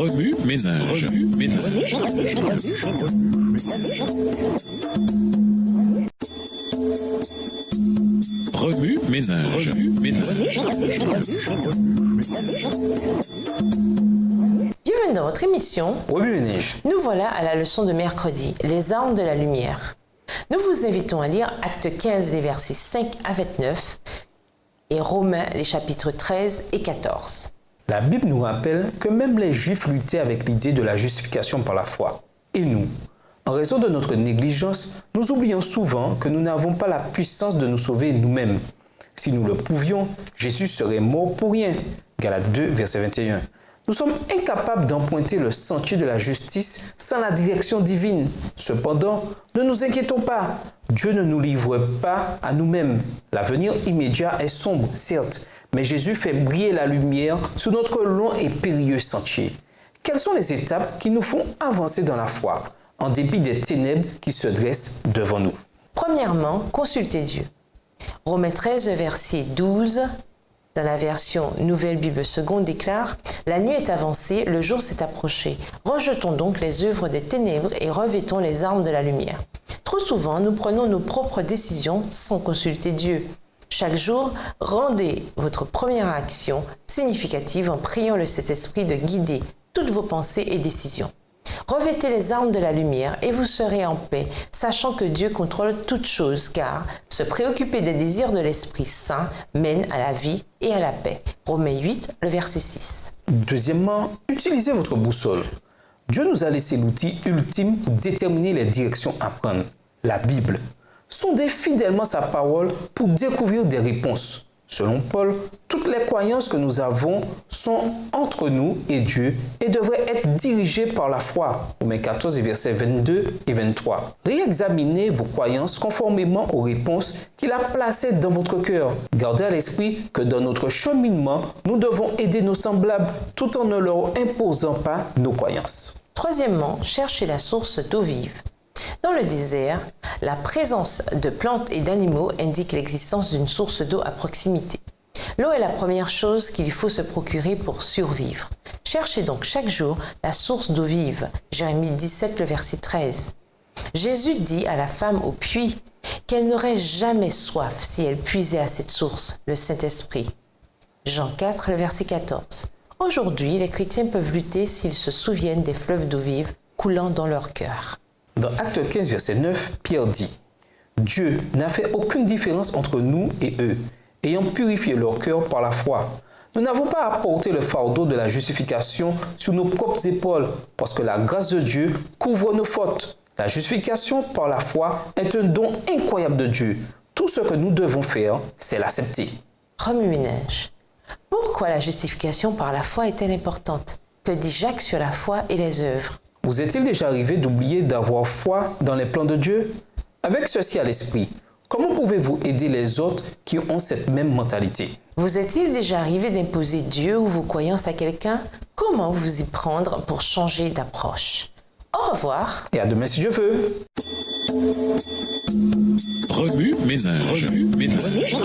Remue ménage. Remue ménage. Bienvenue dans votre émission. Remue ménage. Nous voilà à la leçon de mercredi, les armes de la lumière. Nous vous invitons à lire Acte 15, les versets 5 à 29 et Romains, les chapitres 13 et 14. La Bible nous rappelle que même les Juifs luttaient avec l'idée de la justification par la foi. Et nous, en raison de notre négligence, nous oublions souvent que nous n'avons pas la puissance de nous sauver nous-mêmes. Si nous le pouvions, Jésus serait mort pour rien. Galates 2, verset 21. Nous sommes incapables d'emprunter le sentier de la justice sans la direction divine. Cependant, ne nous inquiétons pas. Dieu ne nous livre pas à nous-mêmes. L'avenir immédiat est sombre, certes, mais Jésus fait briller la lumière sur notre long et périlleux sentier. Quelles sont les étapes qui nous font avancer dans la foi, en dépit des ténèbres qui se dressent devant nous? Premièrement, consultez Dieu. Romains 13, verset 12, dans la version Nouvelle Bible Seconde, déclare « La nuit est avancée, le jour s'est approché. Rejetons donc les œuvres des ténèbres et revêtons les armes de la lumière. » Trop souvent, nous prenons nos propres décisions sans consulter Dieu. Chaque jour, rendez votre première action significative en priant le Saint-Esprit de guider toutes vos pensées et décisions. Revêtez les armes de la lumière et vous serez en paix, sachant que Dieu contrôle toutes choses, car se préoccuper des désirs de l'Esprit Saint mène à la vie et à la paix. Romains 8, le verset 6. Deuxièmement, utilisez votre boussole. Dieu nous a laissé l'outil ultime pour déterminer les directions à prendre, la Bible. Sondez fidèlement sa parole pour découvrir des réponses. Selon Paul, toutes les croyances que nous avons sont entre nous et Dieu et devraient être dirigées par la foi. Romains 14, versets 22 et 23. Réexaminez vos croyances conformément aux réponses qu'il a placées dans votre cœur. Gardez à l'esprit que dans notre cheminement, nous devons aider nos semblables tout en ne leur imposant pas nos croyances. Troisièmement, cherchez la source d'eau vive. Dans le désert, la présence de plantes et d'animaux indique l'existence d'une source d'eau à proximité. L'eau est la première chose qu'il faut se procurer pour survivre. Cherchez donc chaque jour la source d'eau vive. Jérémie 17, le verset 13. Jésus dit à la femme au puits qu'elle n'aurait jamais soif si elle puisait à cette source, le Saint-Esprit. Jean 4, le verset 14. Aujourd'hui, les chrétiens peuvent lutter s'ils se souviennent des fleuves d'eau vive coulant dans leur cœur. Dans Acte 15, verset 9, Pierre dit « Dieu n'a fait aucune différence entre nous et eux, ayant purifié leur cœur par la foi. Nous n'avons pas à porter le fardeau de la justification sur nos propres épaules, parce que la grâce de Dieu couvre nos fautes. La justification par la foi est un don incroyable de Dieu. Tout ce que nous devons faire, c'est l'accepter. » Remue-ménage. Pourquoi la justification par la foi est-elle importante? Que dit Jacques sur la foi et les œuvres? Vous est-il déjà arrivé d'oublier d'avoir foi dans les plans de Dieu? Avec ceci à l'esprit, comment pouvez-vous aider les autres qui ont cette même mentalité? Vous est-il déjà arrivé d'imposer Dieu ou vos croyances à quelqu'un? Comment vous y prendre pour changer d'approche? Au revoir. Et à demain si Dieu veut. Remue ménage. Remue ménage.